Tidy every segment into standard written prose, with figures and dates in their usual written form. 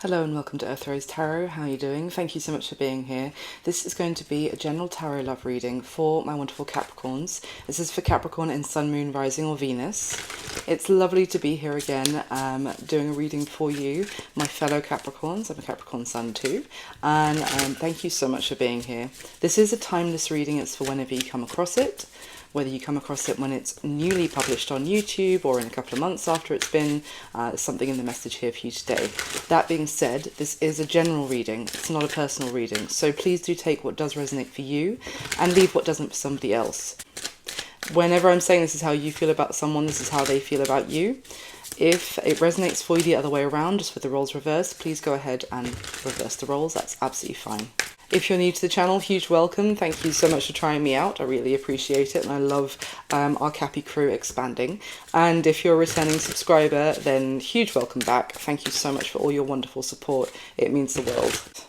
Hello and welcome to Earth Rose Tarot. How are you doing? Thank you so much for being here. This is going to be a general tarot love reading for my wonderful Capricorns. This is for Capricorn in Sun, Moon, Rising or Venus. It's lovely to be here again doing a reading for you, my fellow Capricorns. I'm a Capricorn Sun too. And thank you so much for being here. This is a timeless reading. It's for whenever you come across it. Whether you come across it when it's newly published on YouTube or in a couple of months after it's been, there's something in the message here for you today. That being said, this is a general reading. It's not a personal reading. So please do take what does resonate for you and leave what doesn't for somebody else. Whenever I'm saying this is how you feel about someone, this is how they feel about you. If it resonates for you the other way around, just with the roles reversed, please go ahead and reverse the roles. That's absolutely fine. If you're new to the channel, huge welcome. Thank you so much for trying me out. I really appreciate it, and I love our Cappy crew expanding. And if you're a returning subscriber, then huge welcome back. Thank you so much for all your wonderful support. It means the world.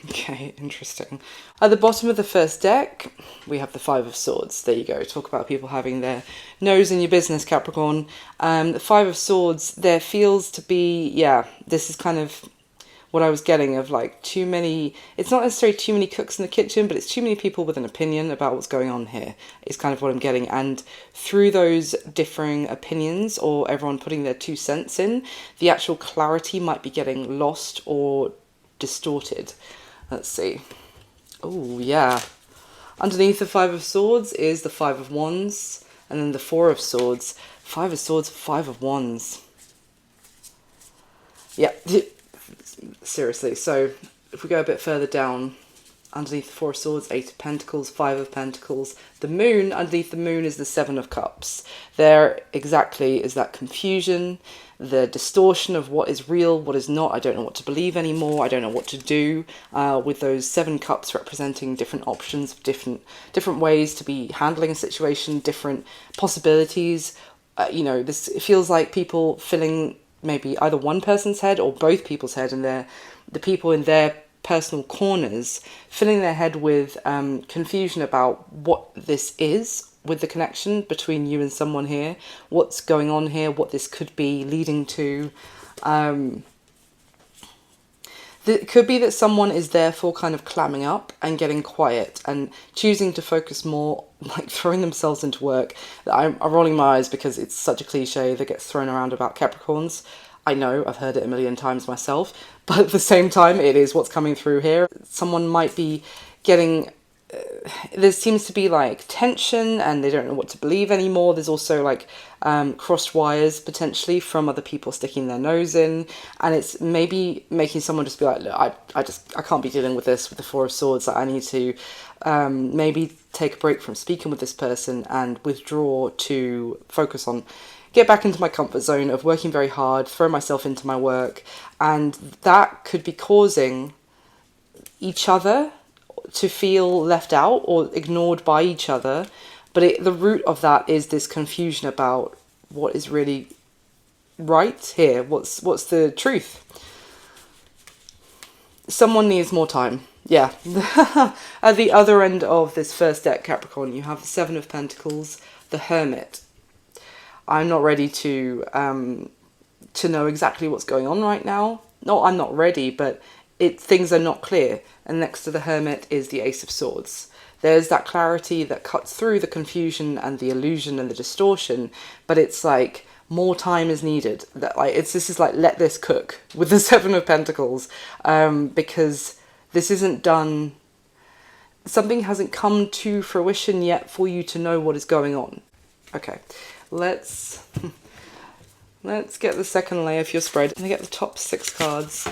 Okay, interesting. At the bottom of the first deck, we have the Five of Swords. There you go. Talk about people having their nose in your business, Capricorn. The Five of Swords, there feels to be, yeah, this is kind of what I was getting of like too many, it's not necessarily too many cooks in the kitchen, but it's too many people with an opinion about what's going on here, is kind of what I'm getting. And through those differing opinions, or everyone putting their 2 cents in, the actual clarity might be getting lost or distorted. Let's see. Oh, yeah. Underneath the Five of Swords is the Five of Wands, and then the Four of Swords. Five of Swords, Five of Wands. Yeah, seriously. So if we go a bit further down, underneath the Four of Swords, Eight of Pentacles, Five of Pentacles. The Moon, underneath the Moon is the Seven of Cups. There exactly is that confusion, the distortion of what is real, what is not. I don't know what to believe anymore. I don't know what to do with those 7 cups representing different options, different ways to be handling a situation, different possibilities. You know, this, it feels like people filling maybe either one person's head or both people's head, and the people in their personal corners filling their head with confusion about what this is, with the connection between you and someone here, what's going on here, what this could be leading to. It could be that someone is therefore kind of clamming up and getting quiet and choosing to focus more, like throwing themselves into work. I'm rolling my eyes because it's such a cliche that gets thrown around about Capricorns. I know, I've heard it a million times myself, but at the same time, it is what's coming through here. Someone might be getting, there seems to be like tension and they don't know what to believe anymore. There's also like crossed wires potentially from other people sticking their nose in, and it's maybe making someone just be like, look, I can't be dealing with this with the Four of Swords. I need to maybe take a break from speaking with this person and withdraw to focus on, get back into my comfort zone of working very hard, throw myself into my work, and that could be causing each other to feel left out or ignored by each other. But the root of that is this confusion about what is really right here. What's the truth? Someone needs more time. Yeah. At the other end of this first deck, Capricorn, you have the Seven of Pentacles, the Hermit. I'm not ready to know exactly what's going on right now. No, I'm not ready, but things are not clear. And next to the Hermit is the Ace of Swords. There's that clarity that cuts through the confusion and the illusion and the distortion, but it's like more time is needed. That like this is like, let this cook with the Seven of Pentacles, because this isn't done. Something hasn't come to fruition yet for you to know what is going on. Okay. Let's get the second layer of your spread. I'm going to get the top 6 cards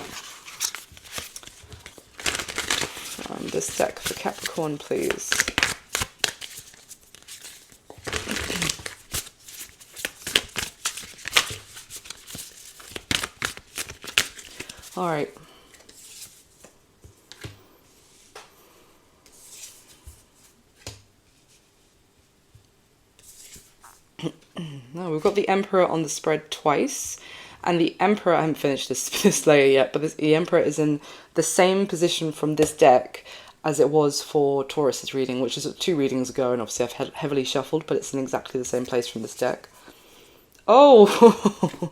from this deck for Capricorn, please. All right. No, we've got the Emperor on the spread twice, and the Emperor, I haven't finished this layer yet, but the Emperor is in the same position from this deck as it was for Taurus's reading, which is 2 readings ago, and obviously I've heavily shuffled, but it's in exactly the same place from this deck. Oh!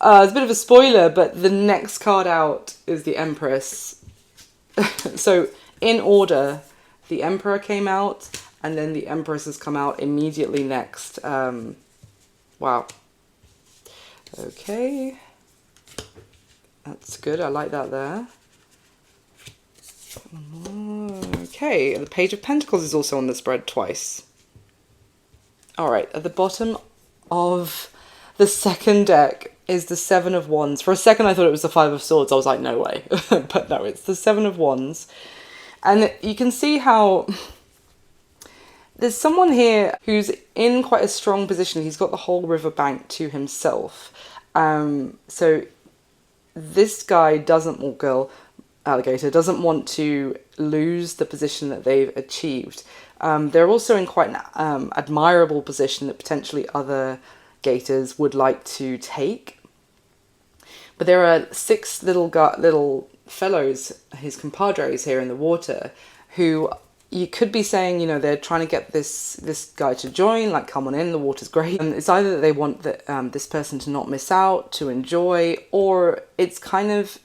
It's a bit of a spoiler, but the next card out is the Empress. So, in order, the Emperor came out, and then the Empress has come out immediately next. Wow. Okay. That's good. I like that there. Okay. The Page of Pentacles is also on the spread twice. Alright. At the bottom of the second deck is the Seven of Wands. For a second I thought it was the Five of Swords. I was like, no way. But no, it's the Seven of Wands. And you can see how there's someone here who's in quite a strong position. He's got the whole riverbank to himself. So this guy doesn't, or girl, alligator, doesn't want to lose the position that they've achieved. They're also in quite an admirable position that potentially other gators would like to take. But there are 6 little fellows, his compadres here in the water, who you could be saying, you know, they're trying to get this guy to join, like, come on in, the water's great. And it's either that they want this person to not miss out, to enjoy, or it's kind of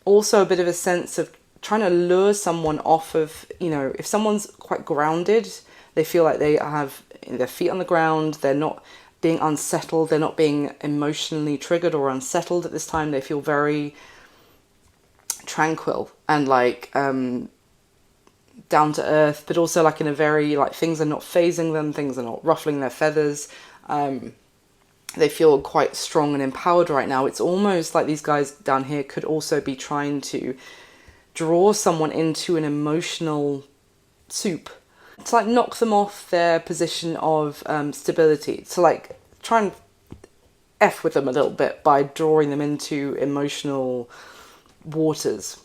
also a bit of a sense of trying to lure someone off of, you know, if someone's quite grounded, they feel like they have their feet on the ground, they're not being unsettled, they're not being emotionally triggered or unsettled at this time, they feel very tranquil and like down to earth, but also like in a very, like, things are not phasing them, things are not ruffling their feathers. They feel quite strong and empowered right now. It's almost like these guys down here could also be trying to draw someone into an emotional soup, to like knock them off their position of stability, to like try and F with them a little bit by drawing them into emotional waters.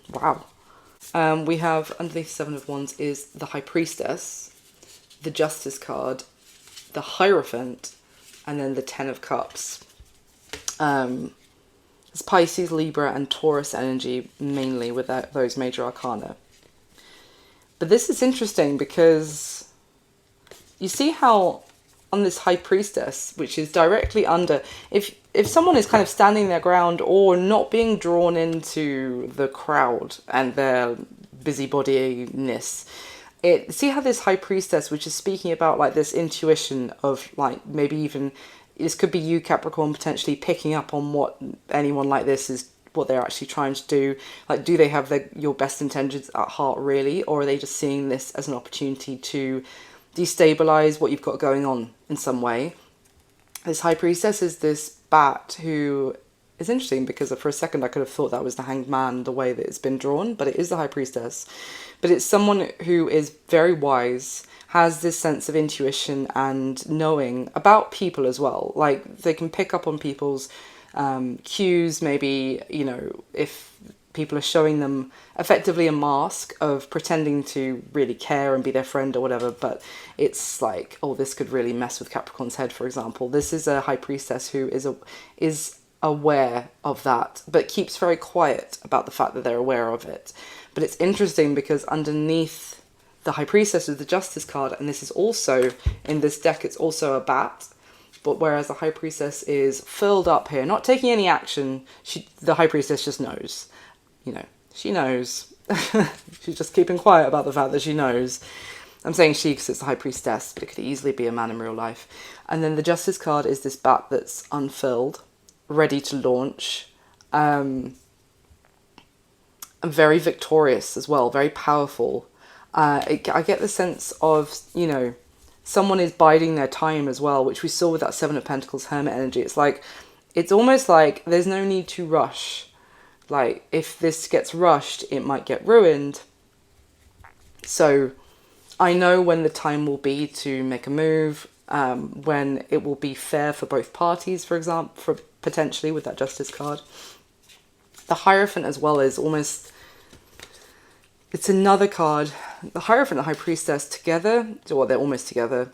Wow. We have underneath 7 of Wands is the High Priestess, the Justice card, the Hierophant, and then the 10 of Cups. It's Pisces, Libra, and Taurus energy mainly with those major arcana. But this is interesting because you see how on this High Priestess, which is directly under, if someone is kind of standing their ground or not being drawn into the crowd and their busybodiness, see how this High Priestess, which is speaking about like this intuition of like maybe even, this could be you, Capricorn, potentially picking up on what anyone like this is, what they're actually trying to do. Like, do they have your best intentions at heart really, or are they just seeing this as an opportunity to destabilize what you've got going on in some way? This High Priestess is this bat who is interesting because for a second I could have thought that was the Hanged Man, the way that it's been drawn, but it is the High Priestess. But it's someone who is very wise, has this sense of intuition and knowing about people as well. Like, they can pick up on people's cues, maybe, you know, if people are showing them effectively a mask of pretending to really care and be their friend or whatever, but it's like, oh, this could really mess with Capricorn's head, for example. This is a High Priestess who is aware of that, but keeps very quiet about the fact that they're aware of it. But it's interesting because underneath the High Priestess is the Justice card, and this is also, in this deck, it's also a bat. But whereas the High Priestess is filled up here, not taking any action, the High Priestess just knows. You know, she knows. She's just keeping quiet about the fact that she knows. I'm saying she because it's the High Priestess, but it could easily be a man in real life. And then the Justice card is this bat that's unfilled, ready to launch. Very victorious as well, very powerful. I get the sense of, you know, someone is biding their time as well, which we saw with that 7 of Pentacles Hermit energy. It's like, it's almost like there's no need to rush. Like, if this gets rushed, it might get ruined. So I know when the time will be to make a move, when it will be fair for both parties, for example, potentially with that Justice card. The Hierophant as well is almost, it's another card. The Hierophant and the High Priestess together, or they're almost together,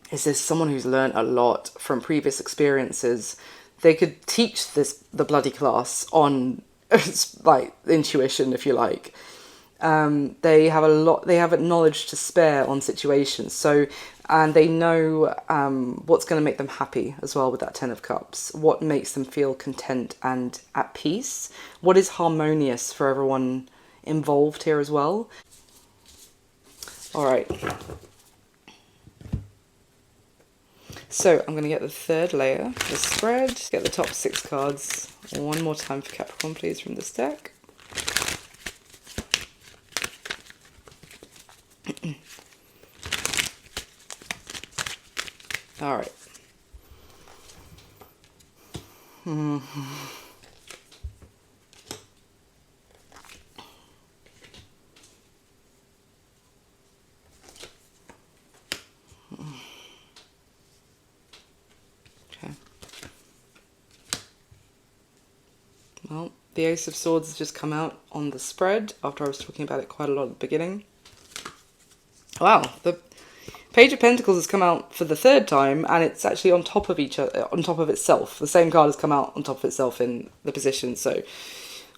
is this someone who's learned a lot from previous experiences. they could teach the bloody class on like intuition, if you like. They have a knowledge to spare on situations. So, and they know what's going to make them happy as well with that Ten of Cups. What makes them feel content and at peace. What is harmonious for everyone involved here as well. All right. So I'm going to get the third layer, the spread, get the top 6 cards one more time for Capricorn, please, from this deck. All right. Okay. Well, the Ace of Swords has just come out on the spread after I was talking about it quite a lot at the beginning. Wow, the Page of Pentacles has come out for the 3rd time, and it's actually on top of each other, on top of itself. The same card has come out on top of itself in the position, so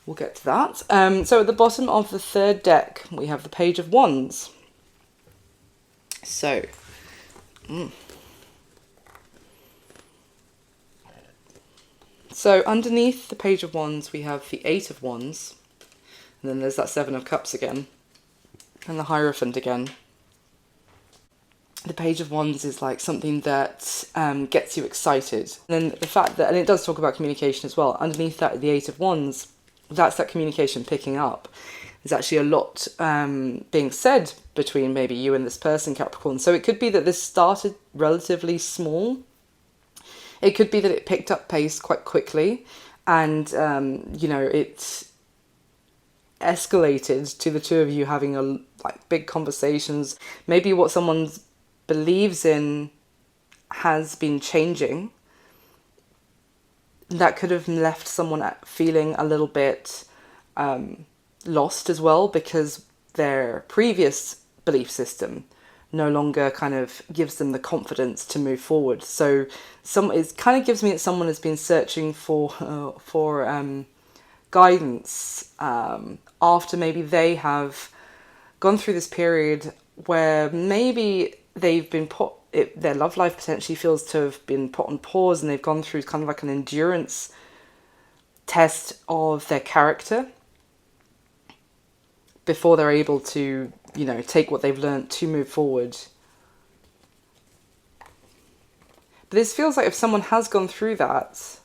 we'll get to that. So at the bottom of the 3rd deck, we have the Page of Wands. So, so underneath the Page of Wands, we have the 8 of Wands, and then there's that 7 of Cups again, and the Hierophant again. The Page of Wands is like something that gets you excited. And then the fact that, and it does talk about communication as well, underneath that, the 8 of Wands, that's that communication picking up. There's actually a lot being said between maybe you and this person, Capricorn. So it could be that this started relatively small. It could be that it picked up pace quite quickly, and, you know, it escalated to the two of you having like big conversations. Maybe what someone's believes in has been changing. That could have left someone feeling a little bit lost as well, because their previous belief system no longer kind of gives them the confidence to move forward. So it kind of gives me that someone has been searching for guidance after maybe they have gone through this period where maybe they've been their love life potentially feels to have been put on pause, and they've gone through kind of like an endurance test of their character before they're able to, you know, take what they've learned to move forward. But this feels like if someone has gone through that,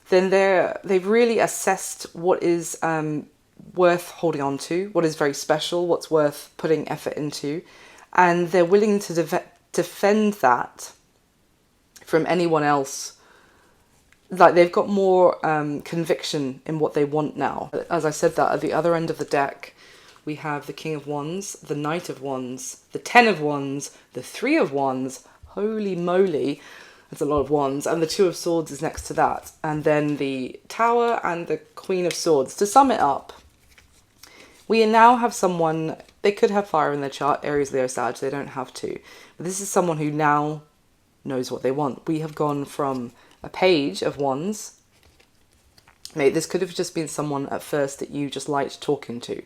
then they've really assessed what is worth holding on to, what is very special, what's worth putting effort into, and they're willing to defend that from anyone else. Like, they've got more conviction in what they want now. As I said that, at the other end of the deck, we have the King of Wands, the Knight of Wands, the 10 of Wands, the 3 of Wands, holy moly, there's a lot of wands, and the 2 of Swords is next to that, and then the Tower and the Queen of Swords. To sum it up, we now have someone, they could have fire in their chart, Aries, Leo, Sag, they don't have to, but this is someone who now knows what they want. We have gone from a Page of Wands. Mate, this could have just been someone at first that you just liked talking to,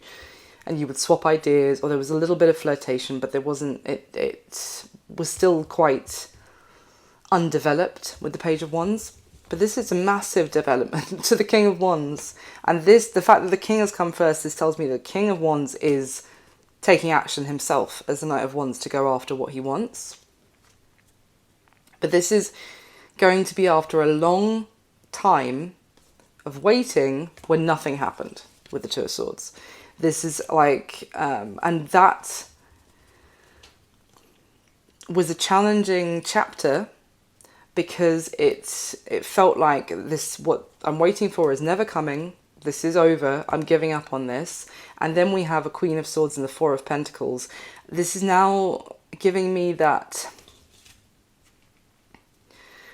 and you would swap ideas, or there was a little bit of flirtation, but there wasn't, it was still quite undeveloped with the Page of Wands. But this is a massive development to the King of Wands. And the fact that the King has come first, this tells me the King of Wands is taking action himself as the Knight of Wands to go after what he wants. But this is going to be after a long time of waiting when nothing happened with the 2 of Swords. This is like, and that was a challenging chapter, because it felt like this, what I'm waiting for is never coming, this is over, I'm giving up on this. And then we have a Queen of Swords and the 4 of Pentacles. This is now giving me that,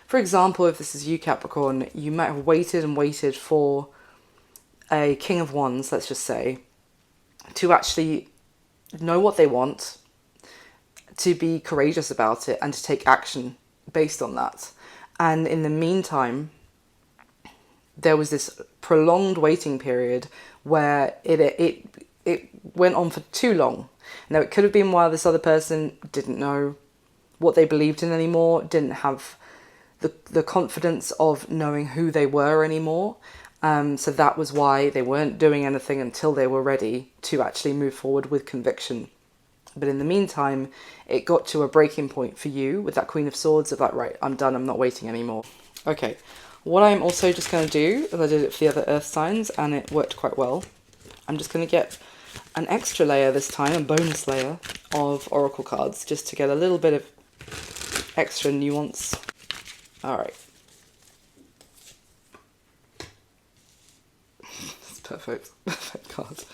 for example, if this is you, Capricorn, you might have waited and waited for a King of Wands, let's just say, to actually know what they want, to be courageous about it, and to take action based on that. And in the meantime, there was this prolonged waiting period where it went on for too long. Now, it could have been while this other person didn't know what they believed in anymore, didn't have the confidence of knowing who they were anymore. So that was why they weren't doing anything until they were ready to actually move forward with conviction. But in the meantime, it got to a breaking point for you with that Queen of Swords of like, right, I'm done, I'm not waiting anymore. Okay, what I'm also just going to do, as I did it for the other earth signs, and it worked quite well, I'm just going to get an extra layer this time, a bonus layer of oracle cards, just to get a little bit of extra nuance. All right. It's perfect. Perfect card.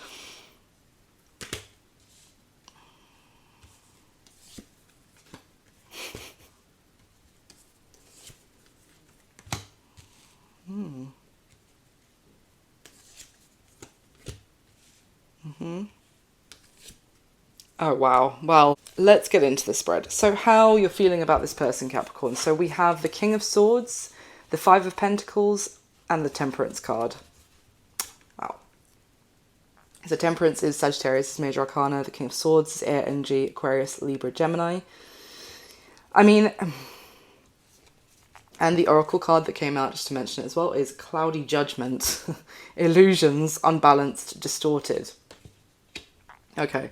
Oh, wow. Well, let's get into the spread. So how you're feeling about this person, Capricorn. So we have the King of Swords, the Five of Pentacles, and the Temperance card. Wow. So Temperance is Sagittarius, is Major Arcana. The King of Swords is Air, Energy, Aquarius, Libra, Gemini. I mean, and the Oracle card that came out, just to mention it as well, is Cloudy Judgment. Illusions, unbalanced, distorted. Okay.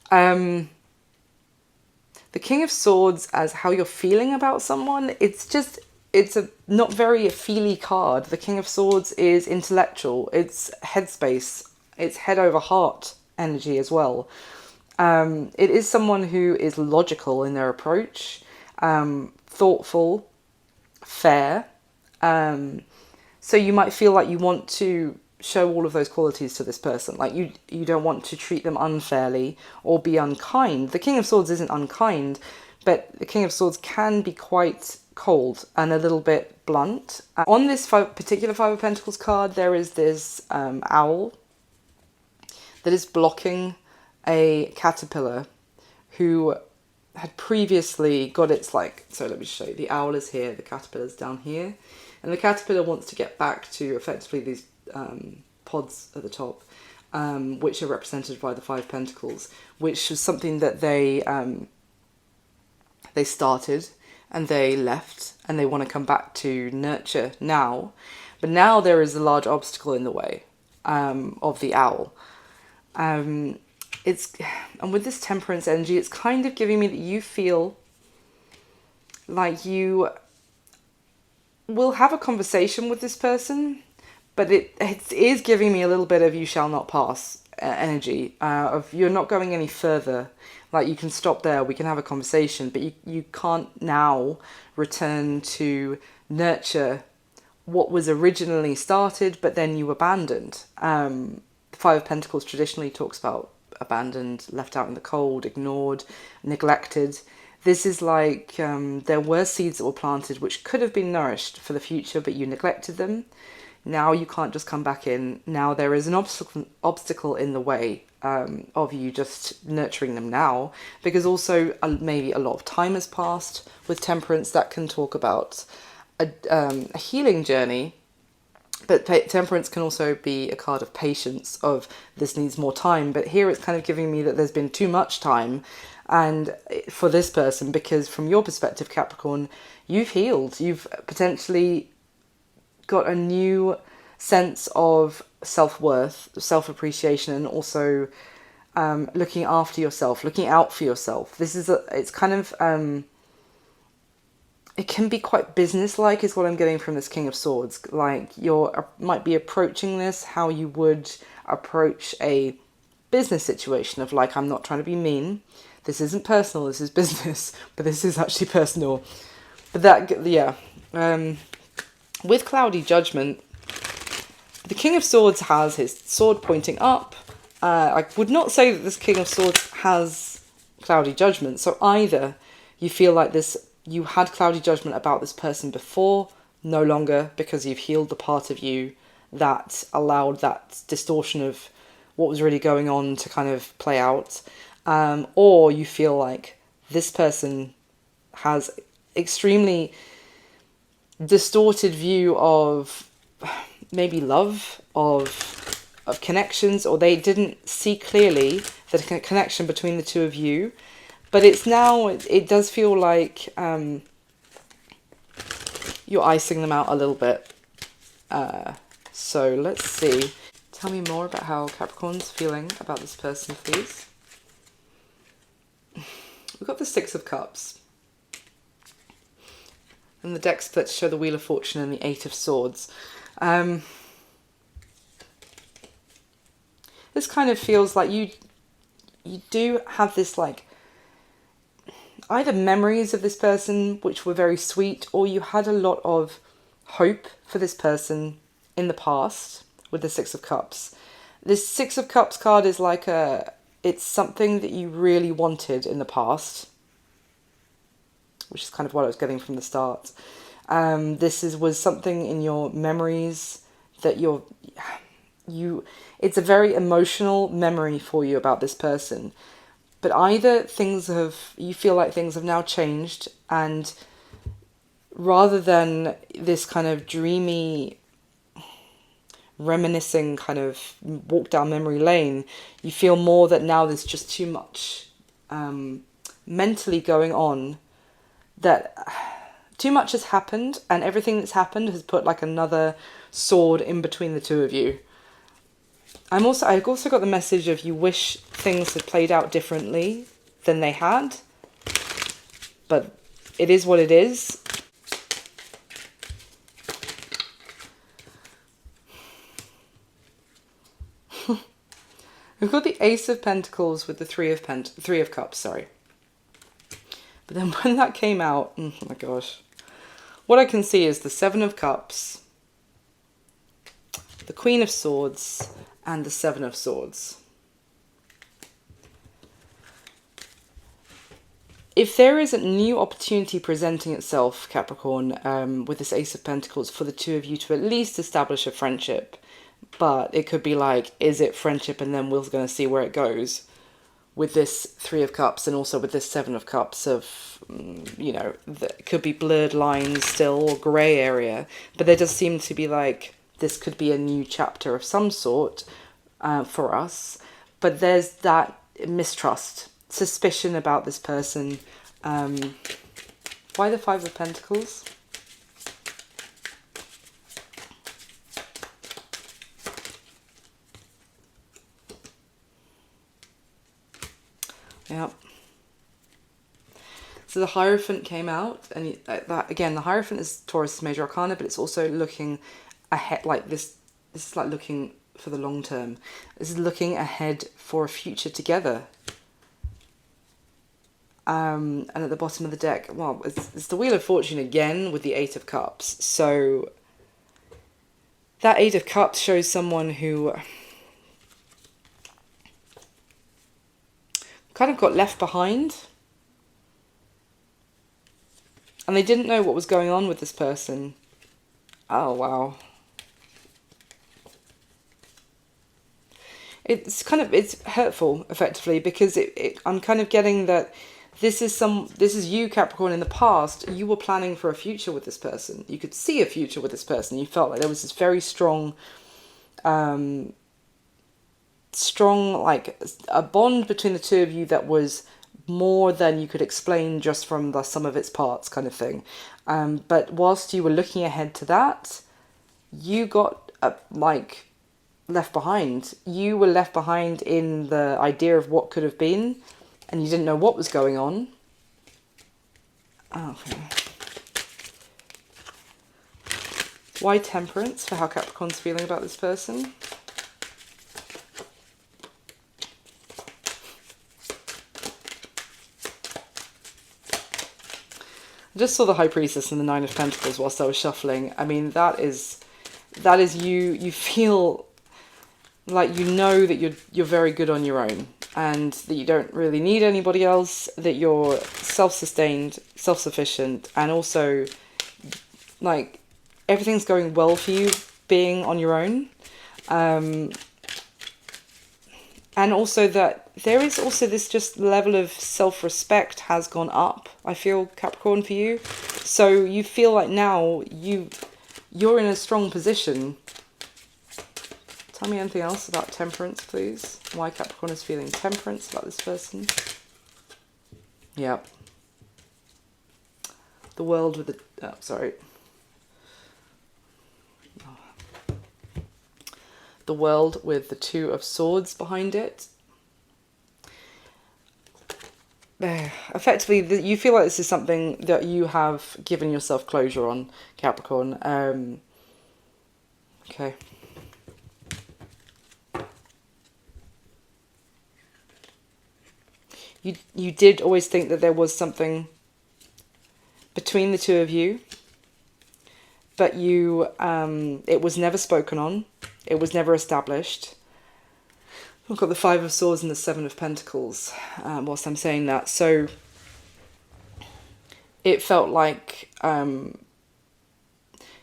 The King of Swords as how you're feeling about someone, it's a not very feely card. The King of Swords is intellectual, it's headspace, it's head over heart energy as well. It is someone who is logical in their approach, thoughtful, fair. So you might feel like you want to show all of those qualities to this person. Like you don't want to treat them unfairly or be unkind. The King of Swords isn't unkind, but the King of Swords can be quite cold and a little bit blunt. On this particular Five of Pentacles card, there is this owl that is blocking a caterpillar who had previously got its so let me show you. The owl is here, the caterpillar's down here, and the caterpillar wants to get back to effectively these pods at the top, which are represented by the Five Pentacles, which was something that they started and they left, and they want to come back to nurture now, but now there is a large obstacle in the way of the owl. And with this Temperance energy, it's kind of giving me that you feel like you will have a conversation with this person, but it is giving me a little bit of you shall not pass energy, of you're not going any further. Like, you can stop there, we can have a conversation, but you can't now return to nurture what was originally started, but then you abandoned. The Five of Pentacles traditionally talks about abandoned, left out in the cold, ignored, neglected. This is like there were seeds that were planted which could have been nourished for the future, but you neglected them. Now you can't just come back in. Now there is an obstacle in the way of you just nurturing them now, because also maybe a lot of time has passed with Temperance. That can talk about a healing journey, but Temperance can also be a card of patience, of this needs more time. But here it's kind of giving me that there's been too much time, and for this person, because from your perspective, Capricorn, you've healed. You've potentially got a new sense of self-worth, self-appreciation, and also looking after yourself, looking out for yourself. It's kind of, it can be quite business-like is what I'm getting from this King of Swords. Like, might be approaching this how you would approach a business situation of like, I'm not trying to be mean. This isn't personal, this is business, but this is actually personal. But that, yeah. With Cloudy Judgment, the King of Swords has his sword pointing up. I would not say that this King of Swords has Cloudy Judgment. So either you feel like you had Cloudy Judgment about this person before, no longer, because you've healed the part of you that allowed that distortion of what was really going on to kind of play out. Or you feel like this person has extremely distorted view of maybe love, of connections, or they didn't see clearly the connection between the two of you. But it's now, it does feel like you're icing them out a little bit. So let's see. Tell me more about how Capricorn's feeling about this person, please. We've got the Six of Cups. And the deck splits show the Wheel of Fortune and the Eight of Swords. This kind of feels like you do have this, like, either memories of this person which were very sweet, or you had a lot of hope for this person in the past with the Six of Cups. This Six of Cups card is like it's something that you really wanted in the past, which is kind of what I was getting from the start. This was something in your memories that it's a very emotional memory for you about this person. But either you feel like things have now changed, and rather than this kind of dreamy, reminiscing kind of walk down memory lane, you feel more that now there's just too much mentally going on, that too much has happened, and everything that's happened has put like another sword in between the two of you. I've also got the message of you wish things had played out differently than they had, but it is what it is. We've got the Ace of Pentacles with the Three of Cups, sorry. But then when that came out, oh my gosh, what I can see is the Seven of Cups, the Queen of Swords, and the Seven of Swords. If there is a new opportunity presenting itself, Capricorn, with this Ace of Pentacles, for the two of you to at least establish a friendship, but it could be like, is it friendship and then we're going to see where it goes, with this Three of Cups and also with this Seven of Cups of, that could be blurred lines still, or grey area, but there does seem to be like, this could be a new chapter of some sort for us, but there's that mistrust, suspicion about this person. Why the Five of Pentacles? Yeah. So the Hierophant came out, and that again, the Hierophant is Taurus Major Arcana, but it's also looking ahead, like this is like looking for the long term. This is looking ahead for a future together. And at the bottom of the deck, well, it's the Wheel of Fortune again with the Eight of Cups. So that Eight of Cups shows someone who kind of got left behind, and they didn't know what was going on with this person. Oh, wow. It's hurtful, effectively, because I'm kind of getting that this is you, Capricorn, in the past. You were planning for a future with this person. You could see a future with this person. You felt like there was this very strong, like a bond between the two of you that was more than you could explain just from the sum of its parts kind of thing. But whilst you were looking ahead to that, you got like left behind. You were left behind in the idea of what could have been, and you didn't know what was going on. Oh, okay. Why Temperance for how Capricorn's feeling about this person? I just saw the High Priestess and the Nine of Pentacles whilst I was shuffling. I mean, that is you feel like you know that you're very good on your own, and that you don't really need anybody else, that you're self-sustained, self-sufficient, and also like everything's going well for you being on your own. And also that there is also this just level of self-respect has gone up, I feel, Capricorn, for you. So you feel like now you you're in a strong position. Tell me anything else about temperance, please. Why Capricorn is feeling temperance about this person. Yep. The world with the... Oh, sorry. The world with the Two of Swords behind it. Effectively, you feel like this is something that you have given yourself closure on, Capricorn. Okay. You did always think that there was something between the two of you, but you it was never spoken on. It was never established. We've got the Five of Swords and the Seven of Pentacles whilst I'm saying that. So it felt like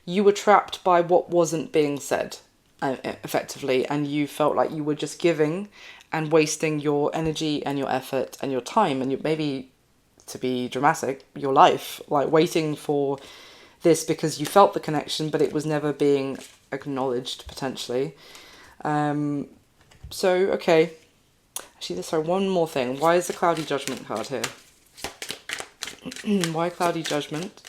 you were trapped by what wasn't being said, effectively, and you felt like you were just giving and wasting your energy and your effort and your time and maybe, to be dramatic, your life, like waiting for this because you felt the connection, but it was never being acknowledged, potentially. So, okay. Actually, sorry, one more thing. Why is the Cloudy Judgment card here? Why Cloudy Judgment?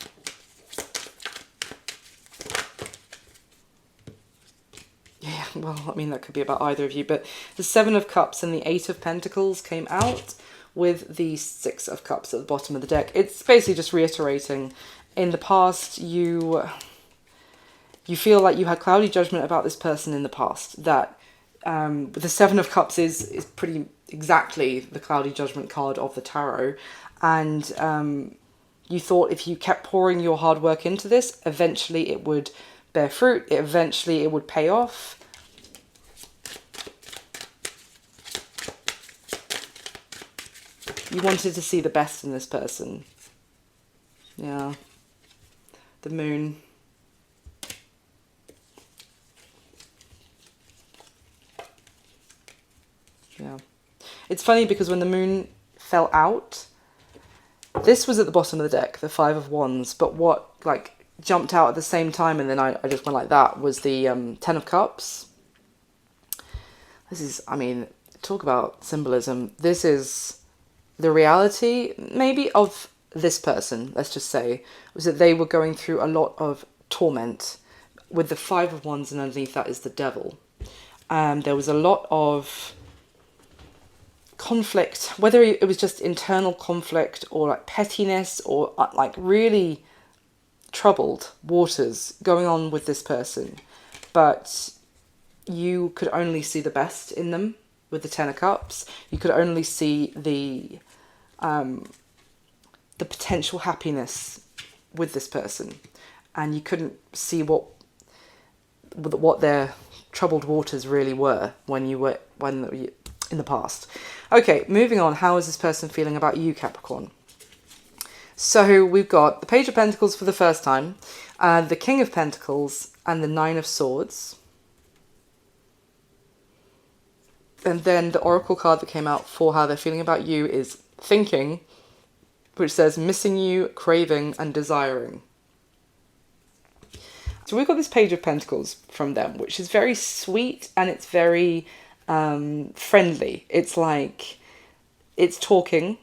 Yeah, well, I mean, that could be about either of you, but the Seven of Cups and the Eight of Pentacles came out with the Six of Cups at the bottom of the deck. It's basically just reiterating, in the past, you feel like you had cloudy judgment about this person in the past, that the Seven of Cups is pretty exactly the cloudy judgment card of the tarot, and you thought if you kept pouring your hard work into this, eventually it would bear fruit, eventually it would pay off. You wanted to see the best in this person. Yeah. The Moon. Yeah. It's funny because when the Moon fell out, this was at the bottom of the deck, the Five of Wands, but what like jumped out at the same time, and then I just went like that, was the Ten of Cups. This is, I mean, talk about symbolism. This is the reality, maybe, of this person, let's just say, was that they were going through a lot of torment with the Five of Wands, and underneath that is the Devil. There was a lot of conflict, whether it was just internal conflict or like pettiness or like really troubled waters going on with this person, but you could only see the best in them with the Ten of Cups. You could only see the potential happiness with this person, and you couldn't see what their troubled waters really were when in the past. Okay, moving on. How is this person feeling about you, Capricorn? So we've got the Page of Pentacles for the first time, the King of Pentacles, and the Nine of Swords. And then the Oracle card that came out for how they're feeling about you is Thinking, which says missing you, craving, and desiring. So we've got this Page of Pentacles from them, which is very sweet and it's very friendly. It's like, it's talking,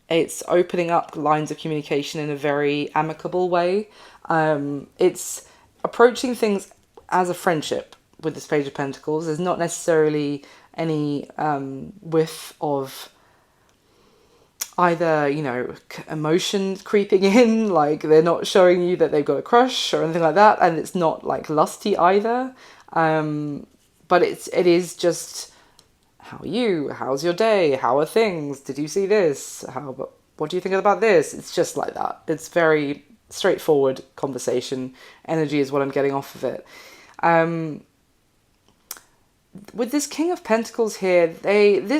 it's opening up lines of communication in a very amicable way. It's approaching things as a friendship with this Page of Pentacles. There's not necessarily any whiff of either, you know, emotion creeping in, like they're not showing you that they've got a crush or anything like that, and it's not like lusty either, but it is just, how are you, how's your day, how are things, did you see this, what do you think about this? It's just like that. It's very straightforward conversation. Energy is what I'm getting off of it. With this King of Pentacles here, it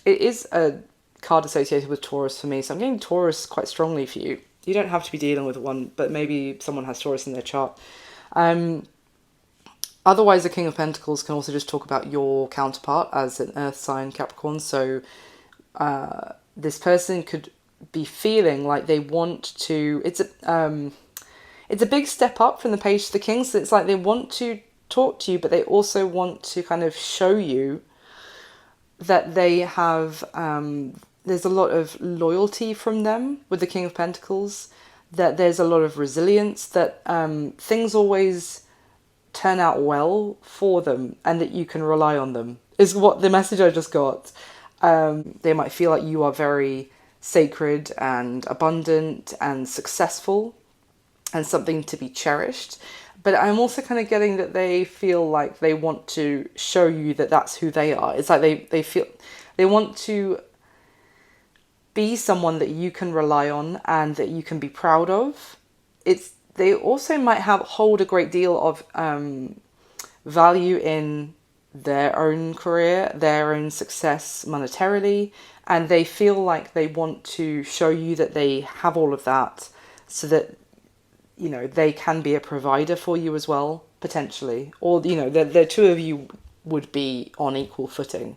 is a card associated with Taurus for me, so I'm getting Taurus quite strongly for you. You don't have to be dealing with one, but maybe someone has Taurus in their chart. Otherwise, the King of Pentacles can also just talk about your counterpart as an earth sign, Capricorn. So this person could be feeling like they want to, it's a big step up from the Page to the King. So it's like they want to talk to you, but they also want to kind of show you that they have, there's a lot of loyalty from them with the King of Pentacles, that there's a lot of resilience, that things always turn out well for them and that you can rely on them, is what the message I just got. They might feel like you are very sacred and abundant and successful and something to be cherished. But I'm also kind of getting that they feel like they want to show you that that's who they are. It's like they feel they want to be someone that you can rely on and that you can be proud of. They also might hold a great deal of value in their own career, their own success monetarily, and they feel like they want to show you that they have all of that so that, you know, they can be a provider for you as well, potentially. Or, you know, the two of you would be on equal footing.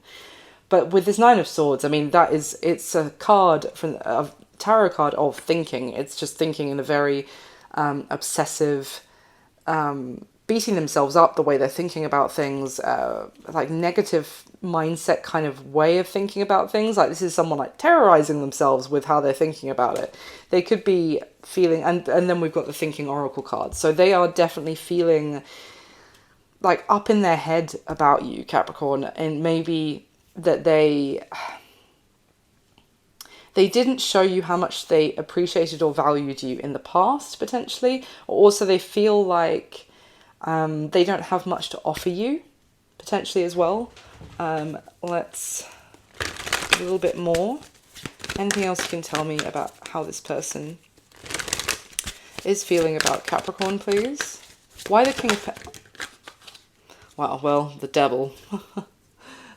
But with this Nine of Swords, I mean, it's a card from a tarot card of thinking. It's just thinking in a very obsessive, beating themselves up the way they're thinking about things, like negative mindset kind of way of thinking about things. Like this is someone like terrorizing themselves with how they're thinking about it. They could be feeling, and then we've got the thinking oracle card. So they are definitely feeling like up in their head about you, Capricorn, and maybe that they didn't show you how much they appreciated or valued you in the past, potentially. Or also they feel like they don't have much to offer you, potentially as well. Let's a little bit more. Anything else you can tell me about how this person is feeling about Capricorn, please? Why the King of Wow, well, the Devil.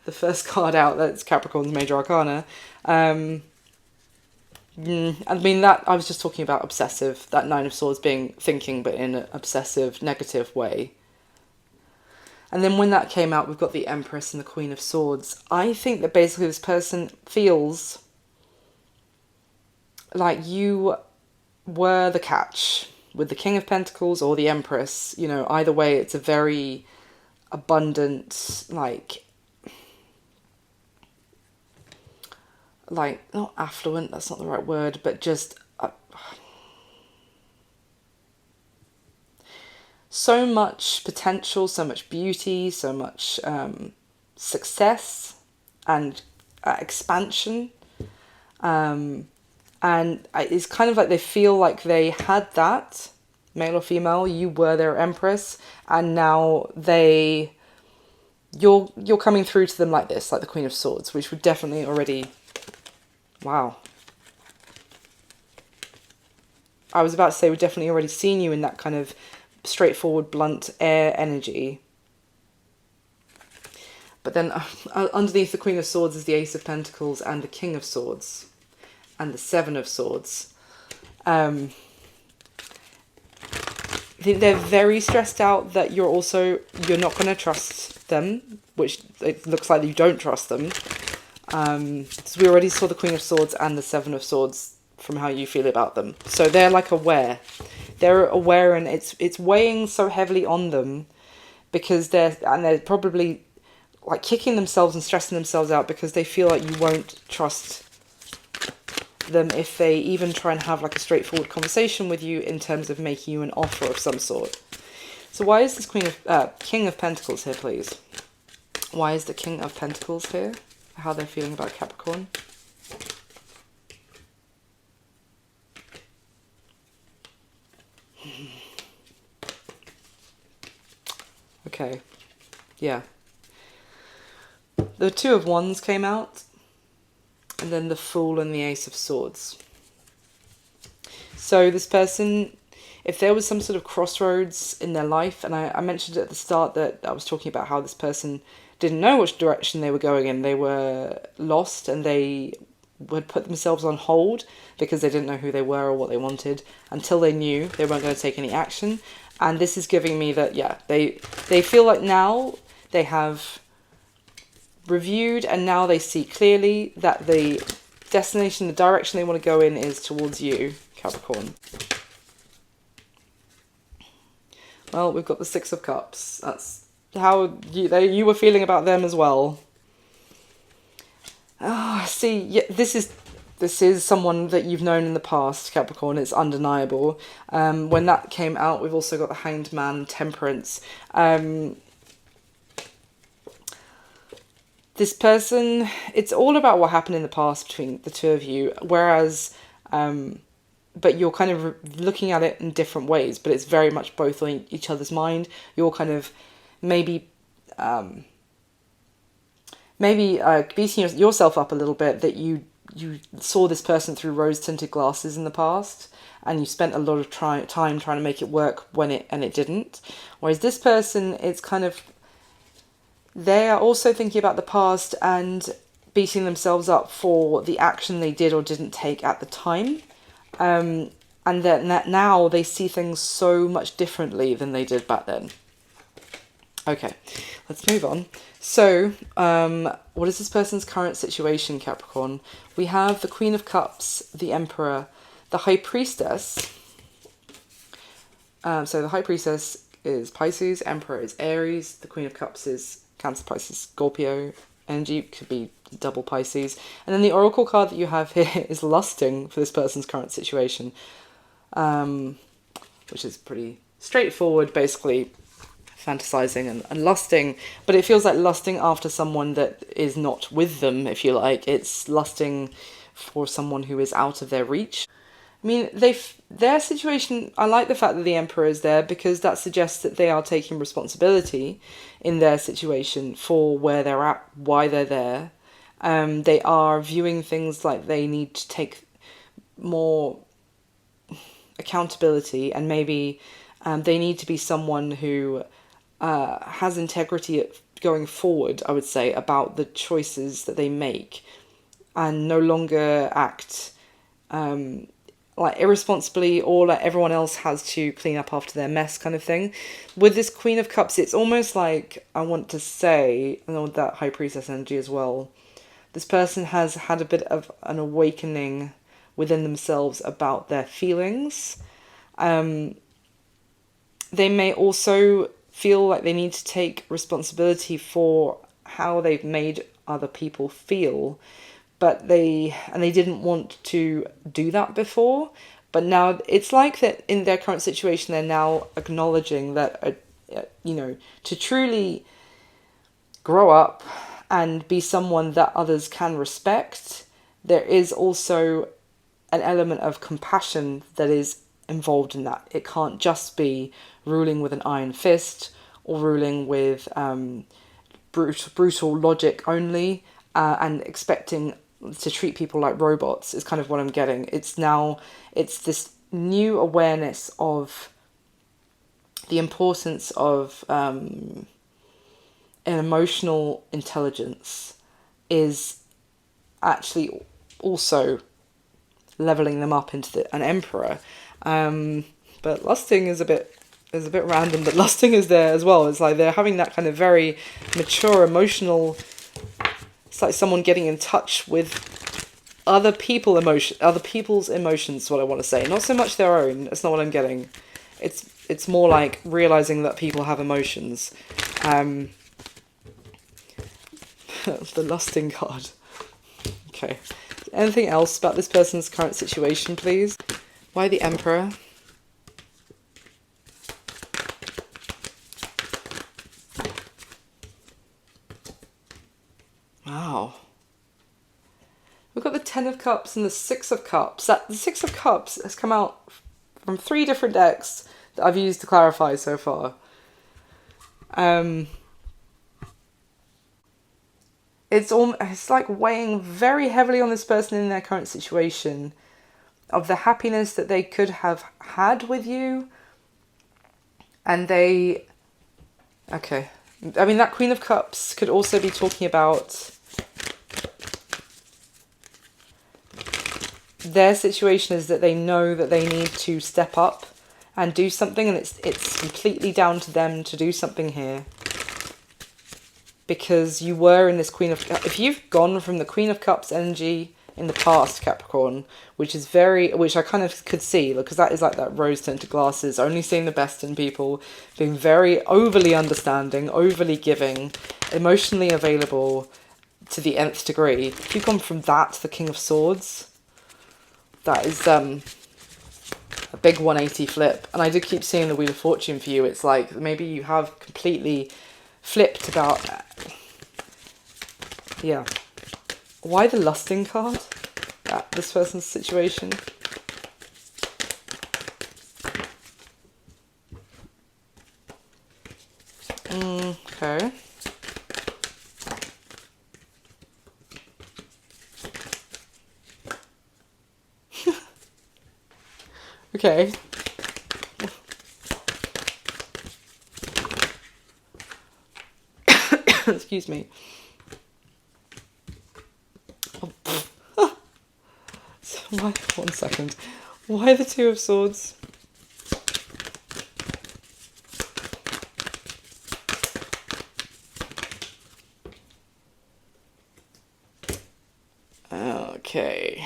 The first card out, that's Capricorn's major arcana. I mean, that I was just talking about obsessive, that Nine of Swords being thinking, but in an obsessive, negative way. And then when that came out, we've got the Empress and the Queen of Swords. I think that basically this person feels like you were the catch with the King of Pentacles or the Empress. You know, either way, it's a very abundant, like not affluent, that's not the right word, but just so much potential, so much beauty, so much success and expansion. And it's kind of like they feel like they had that, male or female, you were their Empress, and now you're coming through to them like this, like the Queen of Swords, which would definitely already... Wow. I was about to say we've definitely already seen you in that kind of straightforward, blunt air energy. But then underneath the Queen of Swords is the Ace of Pentacles and the King of Swords and the Seven of Swords. They're very stressed out that you're not going to trust them, which it looks like you don't trust them. So we already saw the Queen of Swords and the Seven of Swords from how you feel about them. So they're like aware. They're aware, and it's weighing so heavily on them because they're probably like kicking themselves and stressing themselves out because they feel like you won't trust them if they even try and have like a straightforward conversation with you in terms of making you an offer of some sort. So why is this King of Pentacles here, please? Why is the King of Pentacles here? How they're feeling about Capricorn. Okay, yeah. The Two of Wands came out, and then the Fool and the Ace of Swords. So this person, if there was some sort of crossroads in their life, and I mentioned at the start that I was talking about how this person didn't know which direction they were going in. They were lost and they would put themselves on hold because they didn't know who they were or what they wanted until they knew they weren't going to take any action. And this is giving me that, yeah, they feel like now they have reviewed and now they see clearly that the destination, the direction they want to go in is towards you, Capricorn. Well, we've got the Six of Cups. That's how you were feeling about them as well. Oh, see, yeah, this is someone that you've known in the past, Capricorn. It's undeniable. When that came out, we've also got the Hanged Man, Temperance. This person, it's all about what happened in the past between the two of you, whereas, but you're kind of looking at it in different ways, but it's very much both on each other's mind. You're kind of maybe beating yourself up a little bit that you saw this person through rose-tinted glasses in the past, and you spent a lot of time trying to make it work when it didn't. Whereas this person, it's kind of, they are also thinking about the past and beating themselves up for the action they did or didn't take at the time. And that now they see things so much differently than they did back then. Okay, let's move on. So, what is this person's current situation, Capricorn? We have the Queen of Cups, the Emperor, the High Priestess. So the High Priestess is Pisces, Emperor is Aries, the Queen of Cups is Cancer, Pisces, Scorpio energy, could be double Pisces. And then the Oracle card that you have here is lusting for this person's current situation, which is pretty straightforward, basically fantasizing and lusting, but it feels like lusting after someone that is not with them, if you like. It's lusting for someone who is out of their reach. I mean, their situation, I like the fact that the Emperor is there because that suggests that they are taking responsibility in their situation for where they're at, why they're there. They are viewing things like they need to take more accountability, and maybe they need to be someone who has integrity going forward, I would say, about the choices that they make, and no longer act like irresponsibly, or like everyone else has to clean up after their mess kind of thing. With this Queen of Cups, it's almost like, I want to say, and with that High Priestess energy as well, this person has had a bit of an awakening within themselves about their feelings. They may also feel like they need to take responsibility for how they've made other people feel, but they didn't want to do that before. But now it's like that in their current situation, they're now acknowledging that, to truly grow up and be someone that others can respect, there is also an element of compassion that is involved in that. It can't just be ruling with an iron fist or ruling with brutal logic only, and expecting to treat people like robots is kind of what I'm getting. It's this new awareness of the importance of an emotional intelligence is actually also leveling them up into an emperor. But lusting is a bit random, but lusting is there as well. It's like they're having that kind of very mature emotional, it's like someone getting in touch with other people's emotions is what I want to say. Not so much their own, that's not what I'm getting. It's more like realizing that people have emotions. The lusting card. Okay. Anything else about this person's current situation, please? Why the Emperor? Wow. We've got the Ten of Cups and the Six of Cups. The Six of Cups has come out from 3 different decks that I've used to clarify so far. It's like weighing very heavily on this person in their current situation, of the happiness that they could have had with you, and okay. I mean, that Queen of Cups could also be talking about their situation is that they know that they need to step up and do something, and it's completely down to them to do something here. Because you were in this Queen of Cups. If you've gone from the Queen of Cups energy in the past, Capricorn, which I kind of could see, because that is like that rose-tinted glasses, only seeing the best in people, being very overly understanding, overly giving, emotionally available to the nth degree. If you come from that to the King of Swords, that is a big 180 flip. And I did keep seeing the Wheel of Fortune for you. It's like maybe you have completely flipped about... Yeah. Why the lusting card at this person's situation? Okay. Okay. Excuse me. Oh. So why, 1 second. Why the Two of Swords? Okay.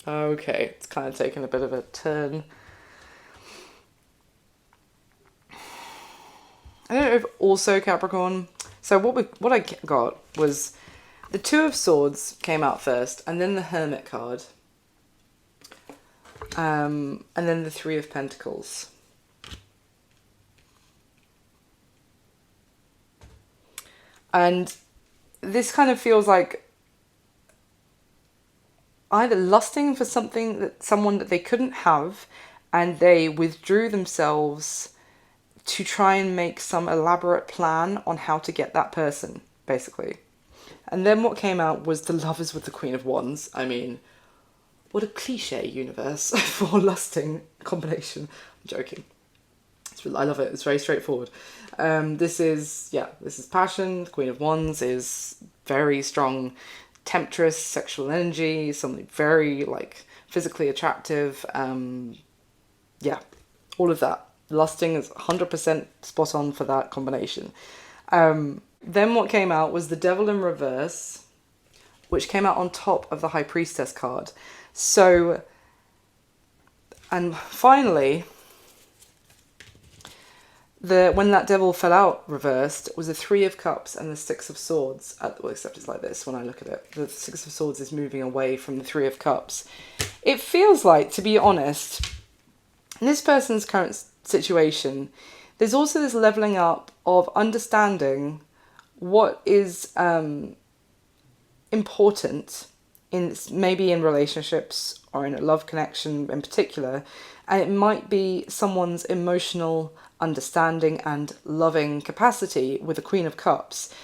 Okay, it's kind of taken a bit of a turn. I don't know if also Capricorn. So what I got was the Two of Swords came out first, and then the Hermit card, and then the Three of Pentacles. And this kind of feels like either lusting for someone that they couldn't have, and they withdrew themselves to try and make some elaborate plan on how to get that person, basically. And then what came out was the Lovers with the Queen of Wands. I mean, what a cliche universe for lusting combination. I'm joking. I love it. It's very straightforward. This is passion. The Queen of Wands is very strong temptress, sexual energy, something very like physically attractive. Yeah, all of that. Lusting is 100% spot on for that combination. Then what came out was the Devil in Reverse, which came out on top of the High Priestess card. So, and finally, when that Devil fell out reversed, it was the Three of Cups and the Six of Swords. Well, except it's like this when I look at it. The Six of Swords is moving away from the Three of Cups. It feels like, to be honest, in this person's current situation, there's also this leveling up of understanding what is important maybe in relationships or in a love connection in particular, and it might be someone's emotional understanding and loving capacity with the Queen of Cups,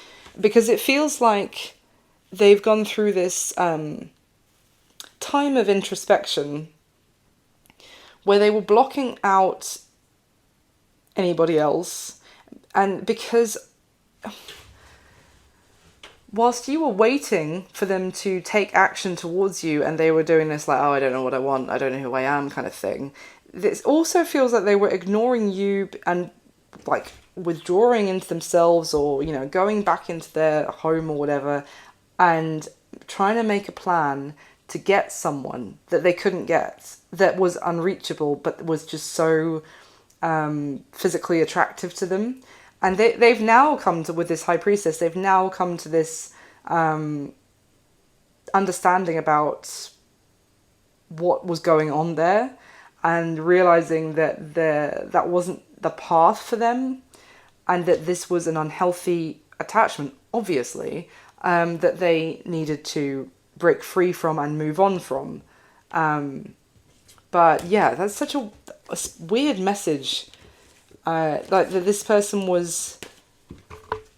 because it feels like they've gone through this time of introspection where they were blocking out anybody else, and because whilst you were waiting for them to take action towards you, and they were doing this like, oh, I don't know what I want, I don't know who I am kind of thing, this also feels like they were ignoring you and like withdrawing into themselves, or, you know, going back into their home or whatever, and trying to make a plan to get someone that they couldn't get, that was unreachable, but was just so physically attractive to them. And they've now come to, with this High Priestess, they've now come to this understanding about what was going on there, and realizing that that wasn't the path for them, and that this was an unhealthy attachment, obviously, that they needed to break free from and move on from. But yeah, that's such a weird message. Like that this person was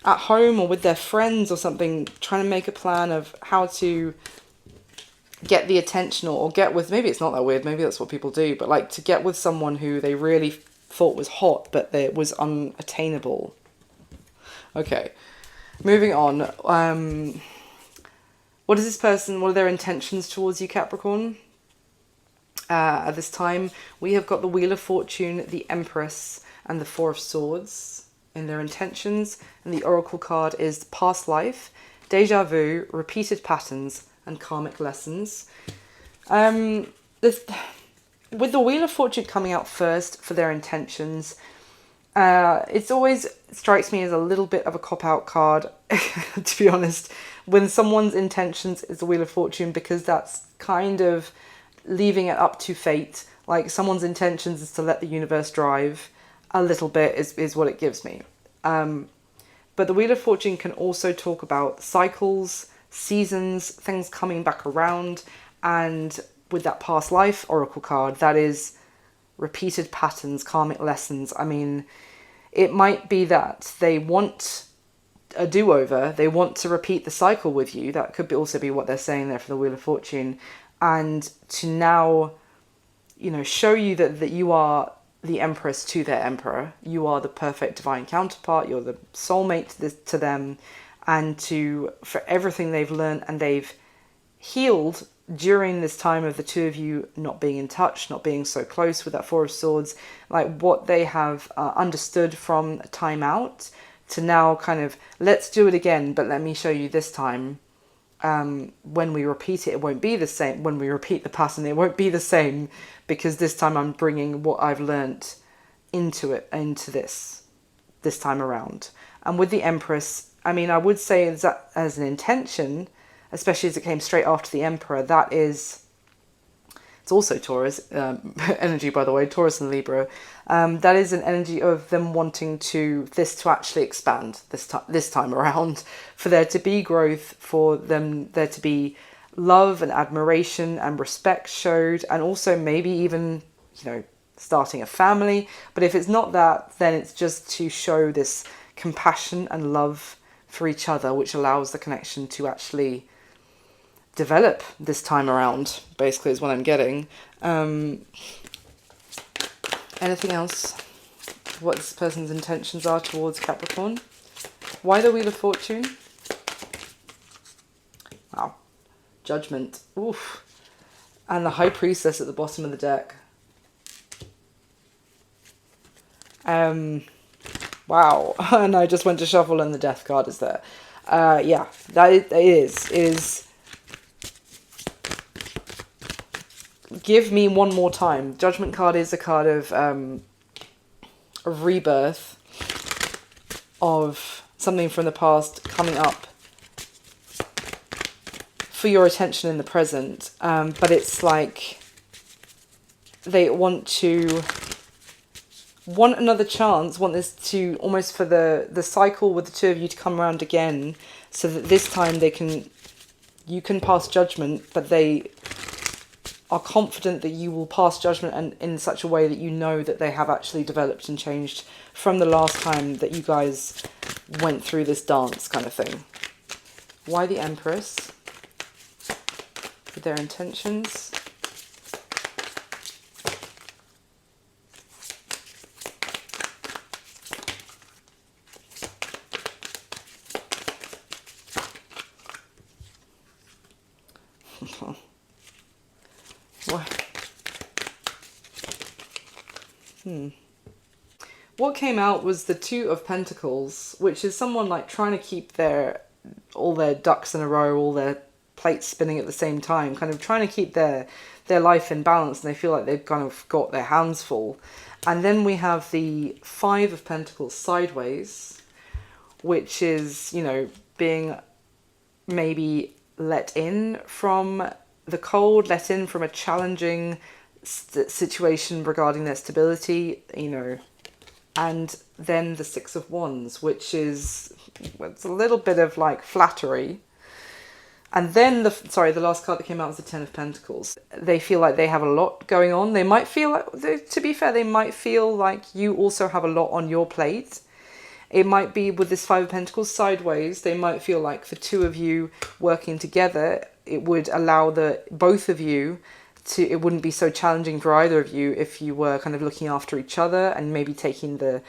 at home or with their friends or something, trying to make a plan of how to get the attention, or get with, maybe it's not that weird, maybe that's what people do, but like to get with someone who they really thought was hot, but it was unattainable. Okay, moving on. What are their intentions towards you, Capricorn? At this time, we have got the Wheel of Fortune, the Empress, and the Four of Swords in their intentions. And the Oracle card is past life, deja vu, repeated patterns, and karmic lessons. This, with the Wheel of Fortune coming out first for their intentions, it's always strikes me as a little bit of a cop-out card, to be honest, when someone's intentions is the Wheel of Fortune, because that's kind of leaving it up to fate. Like, someone's intentions is to let the universe drive a little bit is what it gives me. But the Wheel of Fortune can also talk about cycles, seasons, things coming back around, and with that past life oracle card, that is repeated patterns, karmic lessons. I mean, it might be that they want a do-over, they want to repeat the cycle with you. That could also be what they're saying there for the Wheel of Fortune. And to now, you know, show you that you are the empress to their emperor. You are the perfect divine counterpart. You're the soulmate to them. And for everything they've learned and they've healed during this time of the two of you not being in touch, not being so close with that Four of Swords, like what they have understood from time out to now kind of, let's do it again, but let me show you this time. When we repeat it, it won't be the same. When we repeat the pattern, it won't be the same, because this time I'm bringing what I've learnt into this time around. And with the Empress, I mean, I would say that as an intention, especially as it came straight after the Emperor, that is, it's also Taurus energy, by the way, Taurus and Libra. That is an energy of them wanting this to actually expand this time around, for there to be growth, for there to be love and admiration and respect showed, and also maybe even, you know, starting a family. But if it's not that, then it's just to show this compassion and love for each other, which allows the connection to actually develop this time around, basically, is what I'm getting. Anything else? What this person's intentions are towards Capricorn? Why the Wheel of Fortune? Wow. Judgment. Oof. And the High Priestess at the bottom of the deck. Wow. And I just went to shuffle and the Death card is there. Yeah, that it is. Give me one more time. Judgment card is a card of rebirth, of something from the past coming up for your attention in the present. But it's like they want another chance, want this to almost for the cycle with the two of you to come around again, so that this time you can pass judgment, but they are confident that you will pass judgment and in such a way that you know that they have actually developed and changed from the last time that you guys went through this dance kind of thing. Why the Empress? With their intentions. What came out was the Two of Pentacles, which is someone like trying to keep all their ducks in a row, all their plates spinning at the same time, kind of trying to keep their life in balance, and they feel like they've kind of got their hands full. And then we have the Five of Pentacles sideways, which is, you know, being maybe let in from the cold, let in from a challenging situation regarding their stability, you know. And then the Six of Wands, which is, it's a little bit of like flattery. And then the last card that came out was the Ten of Pentacles. They feel like they have a lot going on. They might feel like, to be fair, they might feel like you also have a lot on your plate. It might be with this Five of Pentacles sideways, they might feel like the two of you working together, it would allow both of you it wouldn't be so challenging for either of you if you were kind of looking after each other and maybe taking the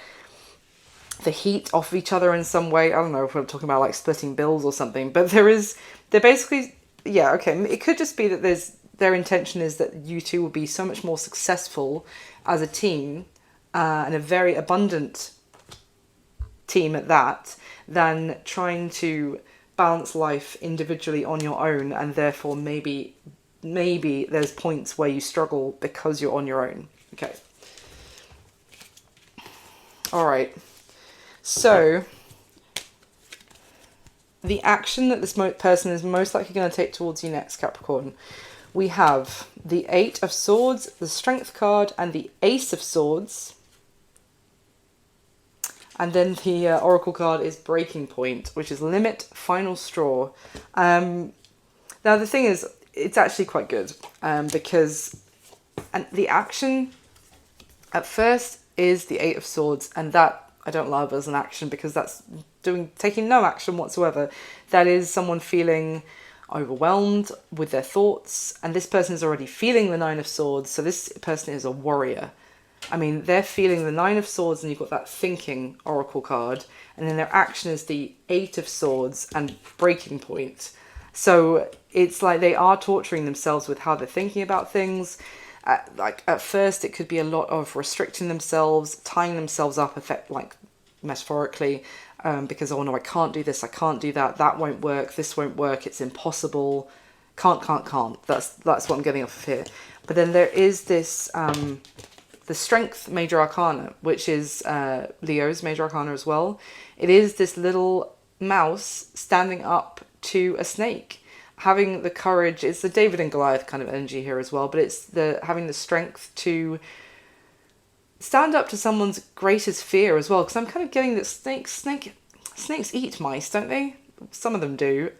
heat off of each other in some way. I don't know if we're talking about like splitting bills or something, but they're basically, yeah, okay. It could just be that their intention is that you two will be so much more successful as a team, and a very abundant team at that, than trying to balance life individually on your own, and therefore maybe there's points where you struggle because you're on your own. Okay. All right. So the action that this person is most likely going to take towards you next, Capricorn, we have the Eight of Swords, the Strength card, and the Ace of Swords. And then the Oracle card is Breaking Point, which is limit, final straw. Now the thing is, it's actually quite good because the action at first is the Eight of Swords, and that I don't love as an action because that's taking no action whatsoever. That is someone feeling overwhelmed with their thoughts, and this person is already feeling the Nine of Swords, so this person is a warrior. I mean, they're feeling the Nine of Swords, and you've got that thinking Oracle card, and then their action is the Eight of Swords and Breaking Point. So it's like they are torturing themselves with how they're thinking about things. At first, it could be a lot of restricting themselves, tying themselves up, metaphorically, because, oh no, I can't do this, I can't do that, that won't work, this won't work, it's impossible, can't. That's what I'm getting off of here. But then there is this, the Strength Major Arcana, which is Leo's Major Arcana as well. It is this little mouse standing up to a snake, having the courage. It's the David and Goliath kind of energy here as well, but it's having the strength to stand up to someone's greatest fear as well, because I'm kind of getting that snakes eat mice, don't they? Some of them do.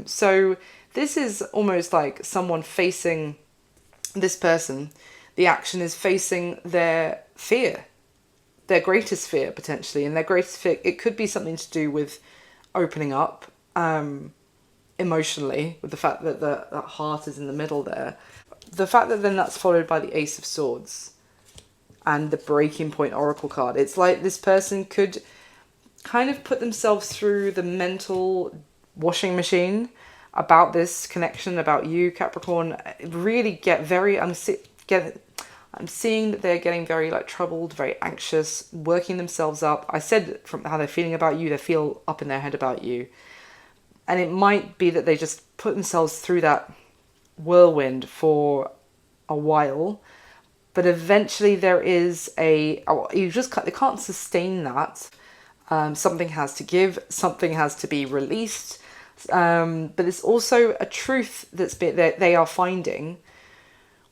So this is almost like someone facing this person. The action is facing their fear, their greatest fear potentially, and their greatest fear, it could be something to do with opening up emotionally, with the fact that that heart is in the middle there. The fact that then that's followed by the Ace of Swords and the Breaking Point Oracle card. It's like this person could kind of put themselves through the mental washing machine about this connection, about you, Capricorn. Really get very, I'm seeing that they're getting very troubled, very anxious, working themselves up. I said from how they're feeling about you, they feel up in their head about you. And it might be that they just put themselves through that whirlwind for a while, but eventually there is they can't sustain that. Something has to give, something has to be released. But it's also a truth that they are finding,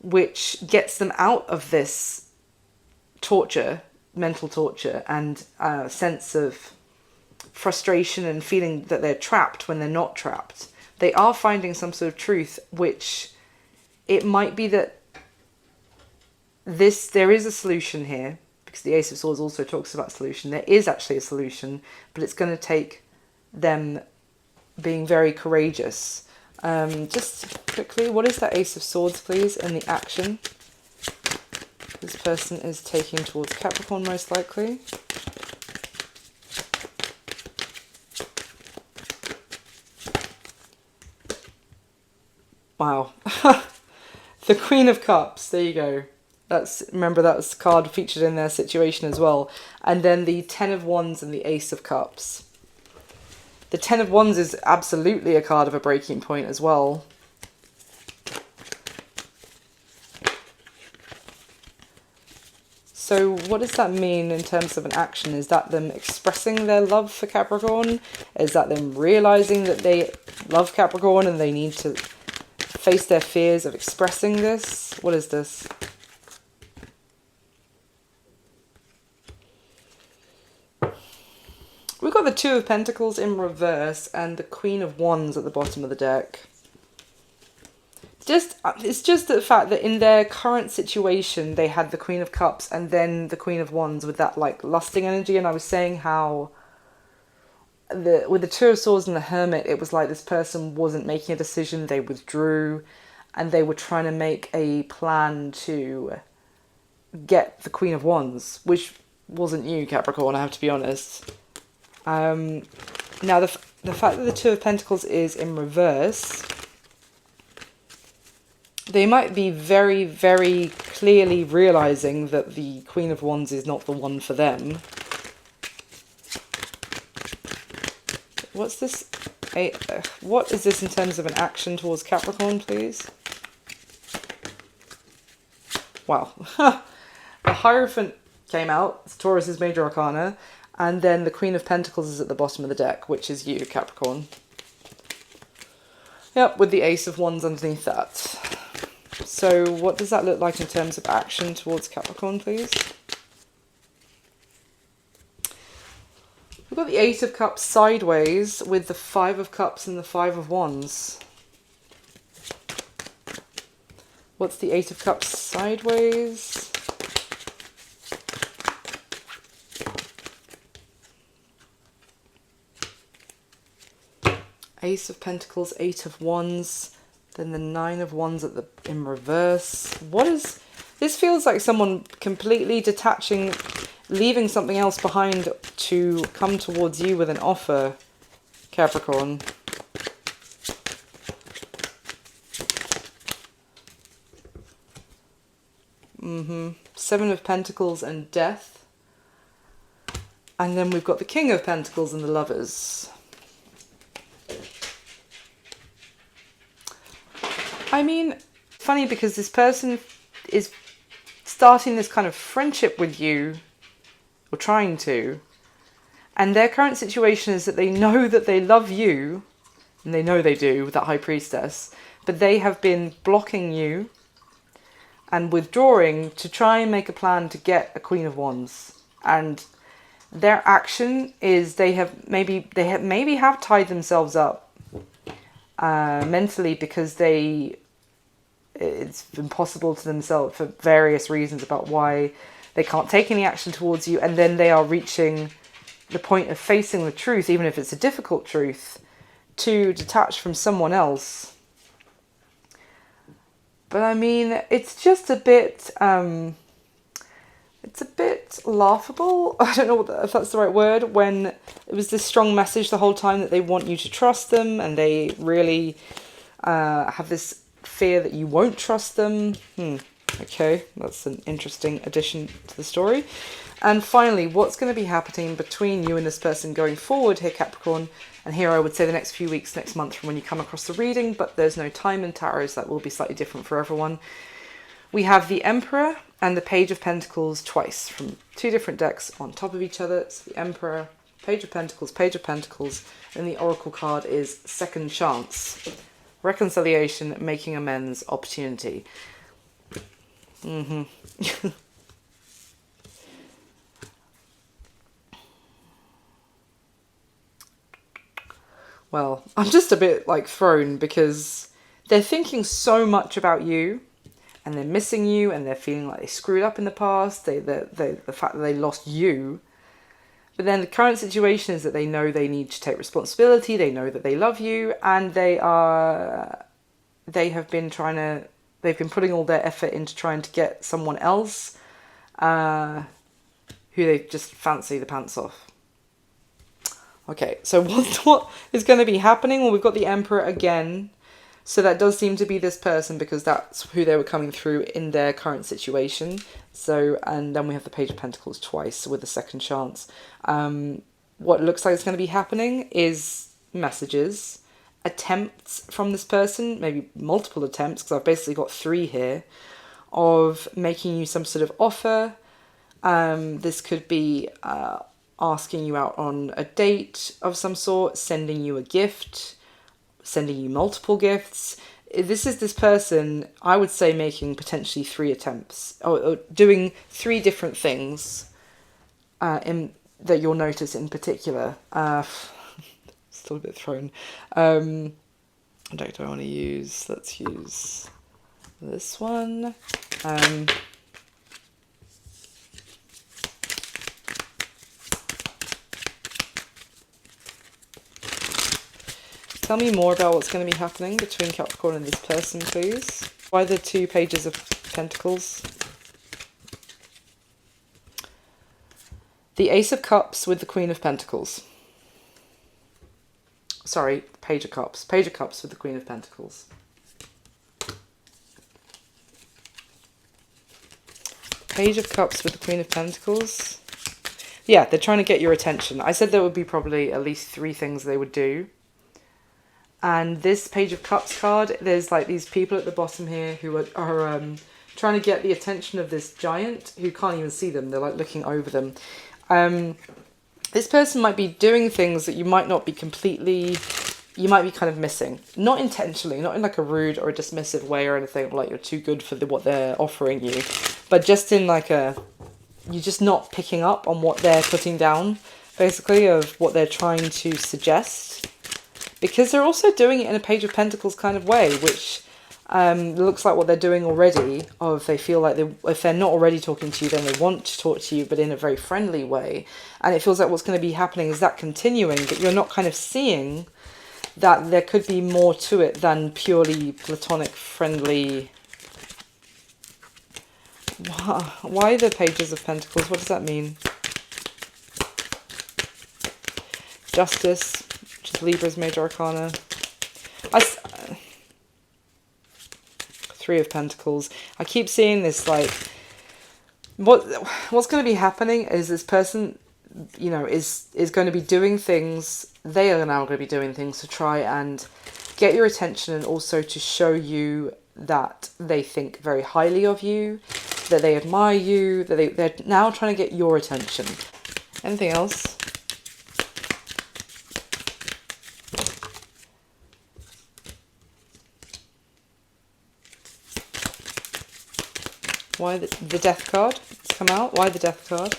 which gets them out of this torture, mental torture, and a sense of frustration and feeling that they're trapped when they're not trapped. They are finding some sort of truth, which it might be that there is a solution here, because the Ace of Swords also talks about solution. There is actually a solution, but it's going to take them being very courageous. Just quickly, what is that Ace of Swords, please, and the action this person is taking towards Capricorn, most likely? Wow. The Queen of Cups, there you go. Remember that was the card featured in their situation as well. And then the Ten of Wands and the Ace of Cups. The Ten of Wands is absolutely a card of a breaking point as well. So what does that mean in terms of an action? Is that them expressing their love for Capricorn? Is that them realizing that they love Capricorn and they need to face their fears of expressing this? What is this? We've got the Two of Pentacles in reverse and the Queen of Wands at the bottom of the deck. It's just the fact that in their current situation, they had the Queen of Cups and then the Queen of Wands with that lusting energy. And I was saying how with the Two of Swords and the Hermit, it was like this person wasn't making a decision. They withdrew and they were trying to make a plan to get the Queen of Wands, which wasn't you, Capricorn, I have to be honest. Now, the fact that the Two of Pentacles is in reverse, they might be very, very clearly realizing that the Queen of Wands is not the one for them. What's this? What is this in terms of an action towards Capricorn, please? Wow. The Hierophant came out. It's Taurus's major arcana. And then the Queen of Pentacles is at the bottom of the deck, which is you, Capricorn. Yep, with the Ace of Wands underneath that. So what does that look like in terms of action towards Capricorn, please? We've got the Eight of Cups sideways with the Five of Cups and the Five of Wands. What's the Eight of Cups sideways? Ace of Pentacles, Eight of Wands, then the Nine of Wands in reverse. What is... This feels like someone completely detaching, leaving something else behind to come towards you with an offer, Capricorn. Seven of Pentacles and Death. And then we've got the King of Pentacles and the Lovers. I mean, funny because this person is starting this kind of friendship with you, or trying to, and their current situation is that they know that they love you, and they know they do with that High Priestess, but they have been blocking you and withdrawing to try and make a plan to get a Queen of Wands. And their action is they maybe have tied themselves up mentally, because it's impossible to themselves for various reasons about why they can't take any action towards you, and then they are reaching the point of facing the truth, even if it's a difficult truth, to detach from someone else. But I mean, it's just a bit it's a bit laughable. I don't know if that's the right word, when it was this strong message the whole time that they want you to trust them, and they really have this fear that you won't trust them. Okay, that's an interesting addition to the story. And finally, what's going to be happening between you and this person going forward here, Capricorn? And here I would say the next few weeks, next month from when you come across the reading, but there's no time in tarot, so that will be slightly different for everyone. We have the Emperor and the Page of Pentacles twice from two different decks on top of each other. So the Emperor, Page of Pentacles, and the Oracle card is Second Chance. Reconciliation, making amends, opportunity. Well, I'm just a bit like thrown, because they're thinking so much about you, and they're missing you, and they're feeling like they screwed up in the past, the fact that they lost you. But then the current situation is that they know they need to take responsibility, they know that they love you, and they've been putting all their effort into trying to get someone else who they just fancy the pants off. Okay, so what is going to be happening? Well, we've got the Emperor again. So that does seem to be this person, because that's who they were coming through in their current situation. So, and then we have the Page of Pentacles twice with a Second Chance. What looks like it's going to be happening is messages, attempts from this person, maybe multiple attempts, because I've basically got 3 here, of making you some sort of offer. This could be asking you out on a date of some sort, sending you a gift, sending you multiple gifts. This is this person, I would say, making potentially 3 attempts, or doing 3 different things that you'll notice in particular. Still a bit thrown. What deck do I want to use? Let's use this one. Tell me more about what's going to be happening between Capricorn and this person, please. Why the 2 Pages of Pentacles? The Ace of Cups with the Queen of Pentacles. Sorry, Page of Cups. Page of Cups with the Queen of Pentacles. Page of Cups with the Queen of Pentacles. Yeah, they're trying to get your attention. I said there would be probably at least 3 things they would do. And this Page of Cups card, there's like these people at the bottom here who are trying to get the attention of this giant who can't even see them. They're like looking over them. This person might be doing things that you might not be completely, you might be kind of missing. Not intentionally, not in like a rude or a dismissive way or anything, like you're too good for what they're offering you. But just in like you're just not picking up on what they're putting down, basically, of what they're trying to suggest. Because they're also doing it in a Page of Pentacles kind of way, which looks like what they're doing already. Or if they feel like if they're not already talking to you, then they want to talk to you, but in a very friendly way. And it feels like what's going to be happening is that continuing, but you're not kind of seeing that there could be more to it than purely platonic, friendly. Why the Pages of Pentacles? What does that mean? Justice, which is Libra's major arcana. Three of Pentacles. I keep seeing this, like, what's going to be happening is this person, you know, is going to be doing things. They are now going to be doing things to try and get your attention, and also to show you that they think very highly of you, that they admire you, that they're now trying to get your attention. Anything else? Why the Death card has come out? Why the Death card?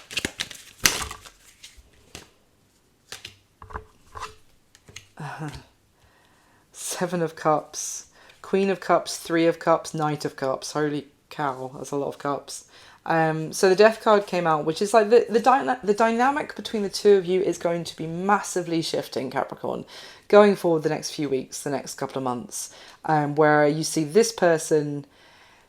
Seven of Cups, Queen of Cups, Three of Cups, Knight of Cups. Holy cow, that's a lot of cups. So the Death card came out, which is like the dynamic between the two of you is going to be massively shifting, Capricorn, going forward the next few weeks, the next couple of months, where you see this person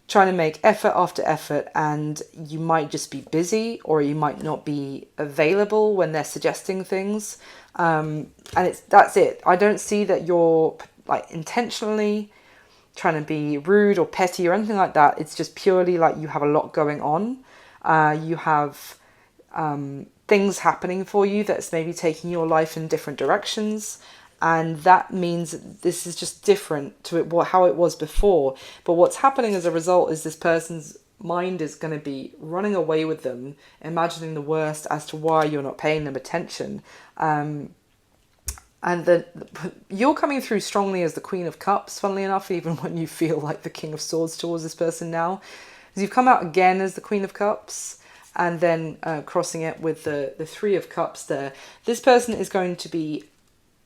trying to make effort after effort, and you might just be busy, or you might not be available when they're suggesting things. And that's it. I don't see that you're like intentionally trying to be rude or petty or anything like that. It's just purely like you have a lot going on. You have things happening for you that's maybe taking your life in different directions. And that means this is just different to how it was before. But what's happening as a result is this person's mind is going to be running away with them, imagining the worst as to why you're not paying them attention. And you're coming through strongly as the Queen of Cups, funnily enough, even when you feel like the King of Swords towards this person now. Because you've come out again as the Queen of Cups, and then crossing it with the Three of Cups there. This person is going to be,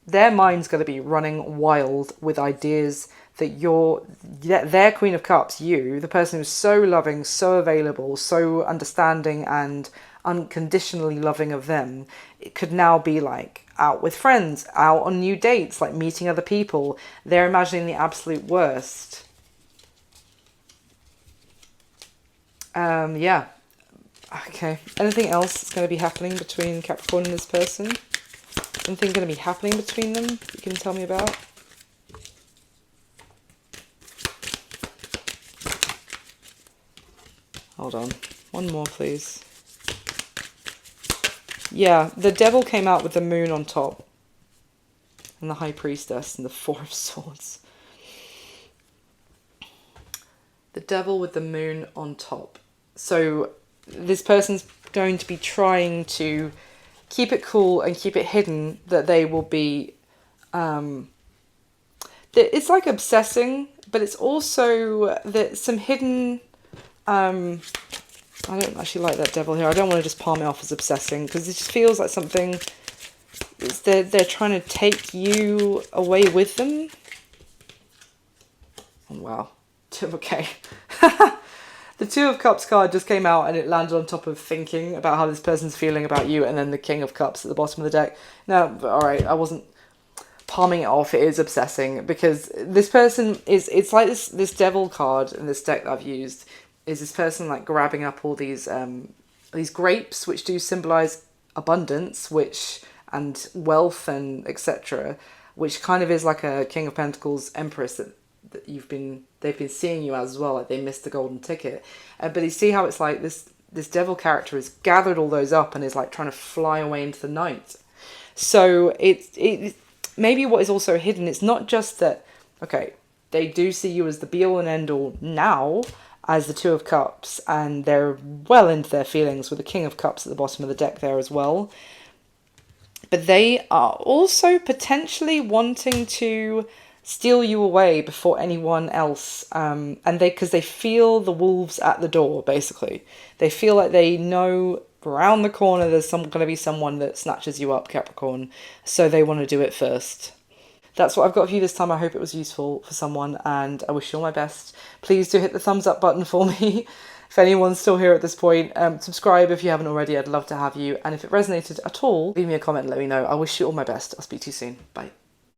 their mind's going to be running wild with ideas that their Queen of Cups, you, the person who's so loving, so available, so understanding and unconditionally loving of them, it could now be like out with friends, out on new dates, like meeting other people. They're imagining the absolute worst. Yeah. Okay. Anything else that's going to be happening between Capricorn and this person? Anything going to be happening between them you can tell me about? Hold on. One more, please. Yeah, the Devil came out with the Moon on top. And the High Priestess and the Four of Swords. The Devil with the Moon on top. So this person's going to be trying to keep it cool and keep it hidden, that they will be... it's like obsessing, but it's also that some hidden... I don't actually like that Devil here. I don't want to just palm it off as obsessing, because it just feels like something... They're trying to take you away with them. Oh, wow. Okay. The Two of Cups card just came out and it landed on top of thinking about how this person's feeling about you, and then the King of Cups at the bottom of the deck. Now, alright, I wasn't palming it off. It is obsessing, because this person is... It's like this Devil card in this deck that I've used is this person like grabbing up all these grapes, which do symbolize abundance, and wealth and etc., which kind of is like a King of Pentacles Empress that they've been seeing you as well, like they missed the golden ticket. But you see how it's like this Devil character has gathered all those up and is like trying to fly away into the night. So maybe what is also hidden, it's not just that, okay, they do see you as the be-all and end-all now as the Two of Cups, and they're well into their feelings with the King of Cups at the bottom of the deck there as well. But they are also potentially wanting to steal you away before anyone else, and because they feel the wolves at the door, basically. They feel like they know around the corner there's going to be someone that snatches you up, Capricorn, so they want to do it first. That's what I've got for you this time. I hope it was useful for someone, and I wish you all my best. Please do hit the thumbs up button for me if anyone's still here at this point. Subscribe if you haven't already. I'd love to have you. And if it resonated at all, leave me a comment and let me know. I wish you all my best. I'll speak to you soon. Bye.